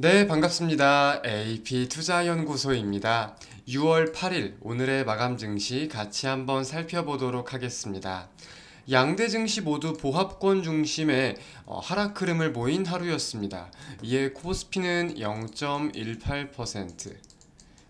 네, 반갑습니다. AP투자연구소입니다. 6월 8일 오늘의 마감 증시 같이 한번 살펴보도록 하겠습니다. 양대 증시 모두 보합권 중심의 하락 흐름을 보인 하루였습니다. 이에 코스피는 0.18%,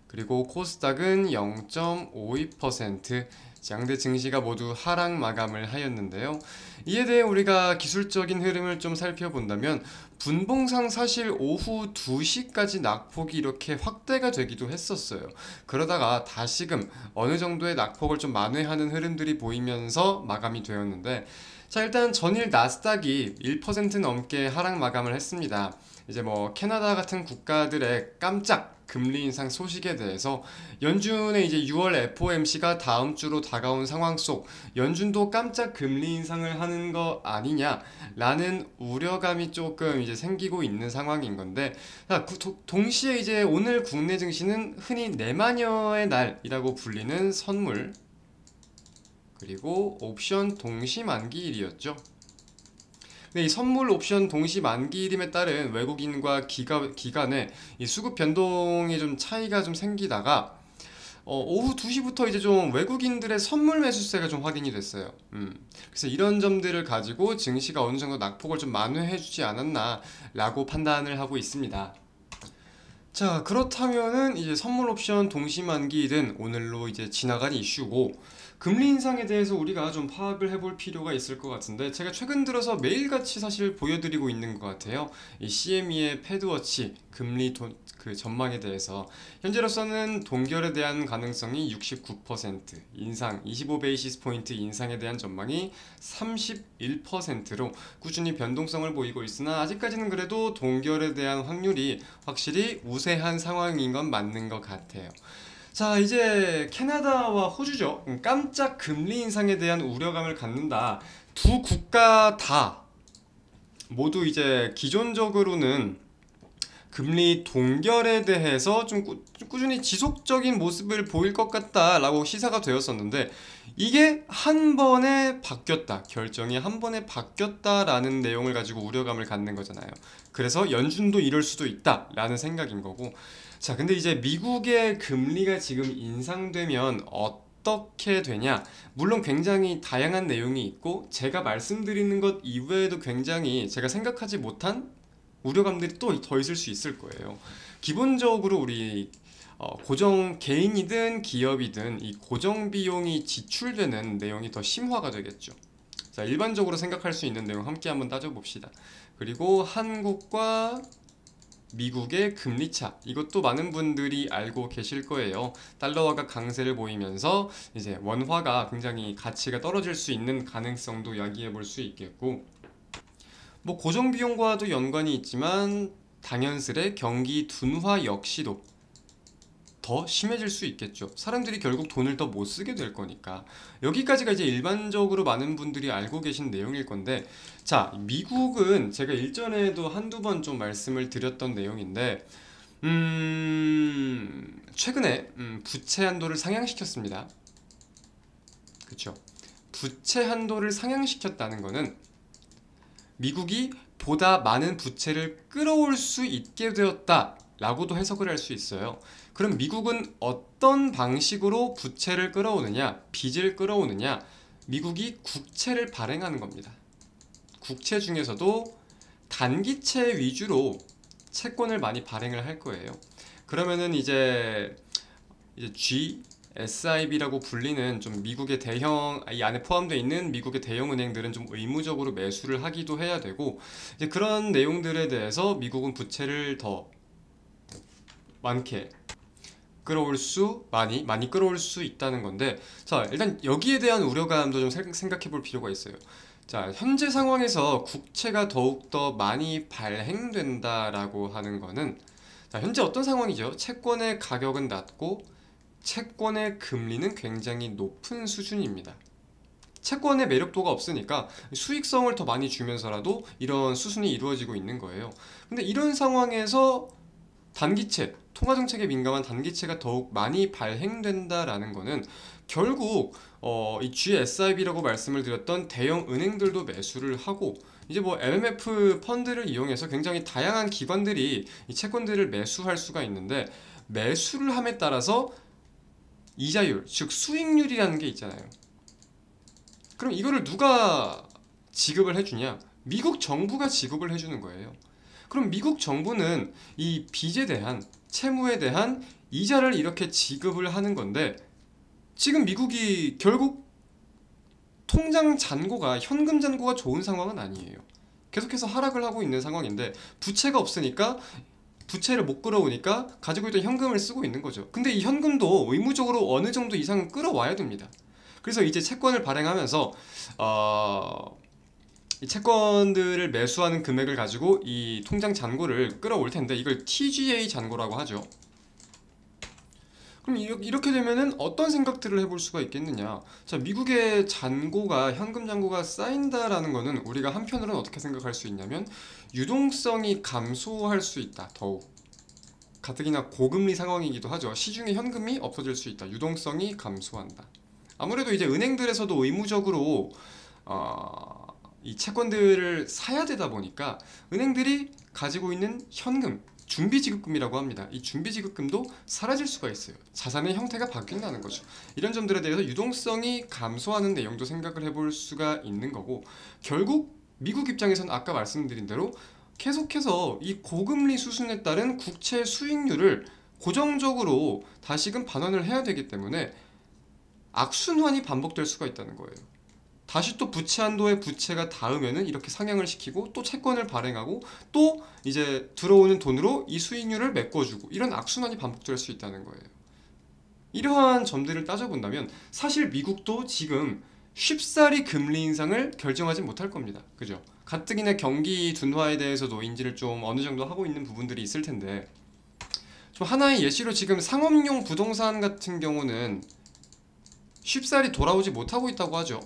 그리고 코스닥은 0.52%, 양대 증시가 모두 하락 마감을 하였는데요. 이에 대해 우리가 기술적인 흐름을 좀 살펴본다면 분봉상 사실 오후 2시까지 낙폭이 이렇게 확대가 되기도 했었어요. 그러다가 다시금 어느 정도의 낙폭을 좀 만회하는 흐름들이 보이면서 마감이 되었는데, 자, 일단 전일 나스닥이 1% 넘게 하락 마감을 했습니다. 이제 캐나다 같은 국가들의 깜짝 금리 인상 소식에 대해서 연준의 이제 6월 FOMC가 다음 주로 다가온 상황 속 연준도 깜짝 금리 인상을 하는 거 아니냐라는 우려감이 조금 이제 생기고 있는 상황인 건데, 자, 동시에 이제 오늘 국내 증시는 흔히 내마녀의 날이라고 불리는 선물, 그리고 옵션 동시 만기일이었죠. 이 선물 옵션 동시 만기일임에 따른 외국인과 기간의 이 수급 변동에 좀 차이가 좀 생기다가 오후 2시부터 이제 좀 외국인들의 선물 매수세가 좀 확인이 됐어요. 그래서 이런 점들을 가지고 증시가 어느 정도 낙폭을 좀 만회해주지 않았나라고 판단을 하고 있습니다. 자, 그렇다면은 이제 선물 옵션 동시 만기일은 오늘로 이제 지나간 이슈고, 금리 인상에 대해서 우리가 좀 파악을 해볼 필요가 있을 것 같은데, 제가 최근 들어서 매일같이 사실 보여드리고 있는 것 같아요. 이 CME의 패드워치 그 전망에 대해서 현재로서는 동결에 대한 가능성이 69%, 인상 25베이시스 포인트 인상에 대한 전망이 31%로 꾸준히 변동성을 보이고 있으나, 아직까지는 그래도 동결에 대한 확률이 확실히 우세한 상황인 건 맞는 것 같아요. 자, 이제 캐나다와 호주죠. 깜짝 금리 인상에 대한 우려감을 갖는다. 두 국가 다 모두 이제 기존적으로는 금리 동결에 대해서 좀 꾸준히 지속적인 모습을 보일 것 같다라고 시사가 되었었는데, 이게 한 번에 바뀌었다. 결정이 한 번에 바뀌었다라는 내용을 가지고 우려감을 갖는 거잖아요. 그래서 연준도 이럴 수도 있다라는 생각인 거고. 자, 근데 이제 미국의 금리가 지금 인상되면 어떻게 되냐? 물론 굉장히 다양한 내용이 있고, 제가 말씀드리는 것 이외에도 굉장히 제가 생각하지 못한 우려감들이 또 더 있을 수 있을 거예요. 기본적으로 우리 고정 개인이든 기업이든 이 고정 비용이 지출되는 내용이 더 심화가 되겠죠. 자, 일반적으로 생각할 수 있는 내용 함께 한번 따져봅시다. 그리고 한국과 미국의 금리차, 이것도 많은 분들이 알고 계실 거예요. 달러화가 강세를 보이면서 이제 원화가 굉장히 가치가 떨어질 수 있는 가능성도 야기해 볼 수 있겠고, 고정 비용과도 연관이 있지만 당연스레 경기 둔화 역시도 더 심해질 수 있겠죠. 사람들이 결국 돈을 더 못 쓰게 될 거니까. 여기까지가 이제 일반적으로 많은 분들이 알고 계신 내용일 건데, 자, 미국은 제가 일전에도 한두 번 좀 말씀을 드렸던 내용인데, 최근에 부채 한도를 상향시켰습니다. 그쵸? 부채 한도를 상향시켰다는 거는 미국이 보다 많은 부채를 끌어올 수 있게 되었다 라고도 해석을 할 수 있어요. 그럼 미국은 어떤 방식으로 부채를 끌어오느냐, 빚을 끌어오느냐? 미국이 국채를 발행하는 겁니다. 국채 중에서도 단기채 위주로 채권을 많이 발행을 할 거예요. 그러면은 이제 SIB라고 불리는 좀 미국의 대형, 이 안에 포함되어 있는 미국의 대형 은행들은 좀 의무적으로 매수를 하기도 해야 되고, 이제 그런 내용들에 대해서 미국은 부채를 더 많게 많이 끌어올 수 있다는 건데, 자, 일단 여기에 대한 우려감도 좀 생각해 볼 필요가 있어요. 자, 현재 상황에서 국채가 더욱더 많이 발행된다라고 하는 거는, 자, 현재 어떤 상황이죠? 채권의 가격은 낮고 채권의 금리는 굉장히 높은 수준입니다. 채권의 매력도가 없으니까 수익성을 더 많이 주면서라도 이런 수순이 이루어지고 있는 거예요. 근데 이런 상황에서 단기채, 통화정책에 민감한 단기채가 더욱 많이 발행된다라는 거는 결국 이 GSIB라고 말씀을 드렸던 대형 은행들도 매수를 하고, 이제 뭐 MMF 펀드를 이용해서 굉장히 다양한 기관들이 이 채권들을 매수할 수가 있는데, 매수를 함에 따라서 이자율, 즉 수익률이라는 게 있잖아요. 그럼 이거를 누가 지급을 해주냐? 미국 정부가 지급을 해주는 거예요. 그럼 미국 정부는 이 빚에 대한, 채무에 대한 이자를 이렇게 지급을 하는 건데, 지금 미국이 결국 통장 잔고가, 현금 잔고가 좋은 상황은 아니에요. 계속해서 하락을 하고 있는 상황인데, 부채가 없으니까, 부채를 못 끌어오니까 가지고 있던 현금을 쓰고 있는 거죠. 근데 이 현금도 의무적으로 어느 정도 이상은 끌어와야 됩니다. 그래서 이제 채권을 발행하면서 이 채권들을 매수하는 금액을 가지고 이 통장 잔고를 끌어올 텐데, 이걸 TGA 잔고라고 하죠. 그럼 이렇게 되면은 어떤 생각들을 해볼 수가 있겠느냐? 자, 미국의 잔고가, 현금 잔고가 쌓인다라는 거는 우리가 한편으로는 어떻게 생각할 수 있냐면, 유동성이 감소할 수 있다. 더욱 가뜩이나 고금리 상황이기도 하죠. 시중에 현금이 없어질 수 있다. 유동성이 감소한다. 아무래도 이제 은행들에서도 의무적으로 이 채권들을 사야 되다 보니까 은행들이 가지고 있는 현금, 준비지급금이라고 합니다. 이 준비지급금도 사라질 수가 있어요. 자산의 형태가 바뀐다는 거죠. 이런 점들에 대해서 유동성이 감소하는 내용도 생각을 해볼 수가 있는 거고, 결국 미국 입장에서는 아까 말씀드린 대로 계속해서 이 고금리 수준에 따른 국채 수익률을 고정적으로 다시금 반환을 해야 되기 때문에 악순환이 반복될 수가 있다는 거예요. 다시 또 부채 한도에 부채가 닿으면은 이렇게 상향을 시키고, 또 채권을 발행하고, 또 이제 들어오는 돈으로 이 수익률을 메꿔주고, 이런 악순환이 반복될 수 있다는 거예요. 이러한 점들을 따져본다면 사실 미국도 지금 쉽사리 금리 인상을 결정하지 못할 겁니다. 그죠? 가뜩이나 경기 둔화에 대해서도 인지를 좀 어느 정도 하고 있는 부분들이 있을 텐데, 좀 하나의 예시로 지금 상업용 부동산 같은 경우는 쉽사리 돌아오지 못하고 있다고 하죠.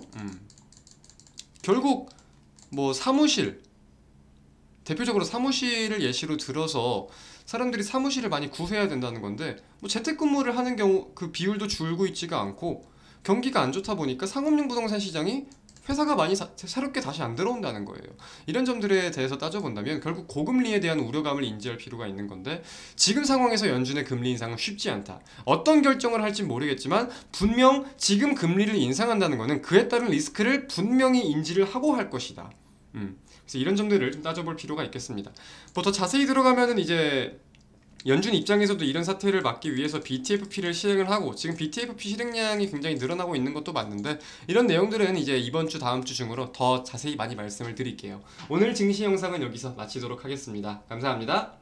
결국 뭐 사무실, 대표적으로 사무실을 예시로 들어서 사람들이 사무실을 많이 구해야 된다는 건데, 뭐 재택근무를 하는 경우 그 비율도 줄고 있지가 않고, 경기가 안 좋다 보니까 상업용 부동산 시장이 회사가 많이 새롭게 다시 안 들어온다는 거예요. 이런 점들에 대해서 따져본다면 결국 고금리에 대한 우려감을 인지할 필요가 있는 건데, 지금 상황에서 연준의 금리 인상은 쉽지 않다. 어떤 결정을 할지 모르겠지만 분명 지금 금리를 인상한다는 것은 그에 따른 리스크를 분명히 인지를 하고 할 것이다. 그래서 이런 점들을 좀 따져볼 필요가 있겠습니다. 뭐 더 자세히 들어가면은 이제 연준 입장에서도 이런 사태를 막기 위해서 BTFP를 시행을 하고, 지금 BTFP 실행량이 굉장히 늘어나고 있는 것도 맞는데, 이런 내용들은 이제 이번 주 다음 주 중으로 더 자세히 많이 말씀을 드릴게요. 오늘 증시 영상은 여기서 마치도록 하겠습니다. 감사합니다.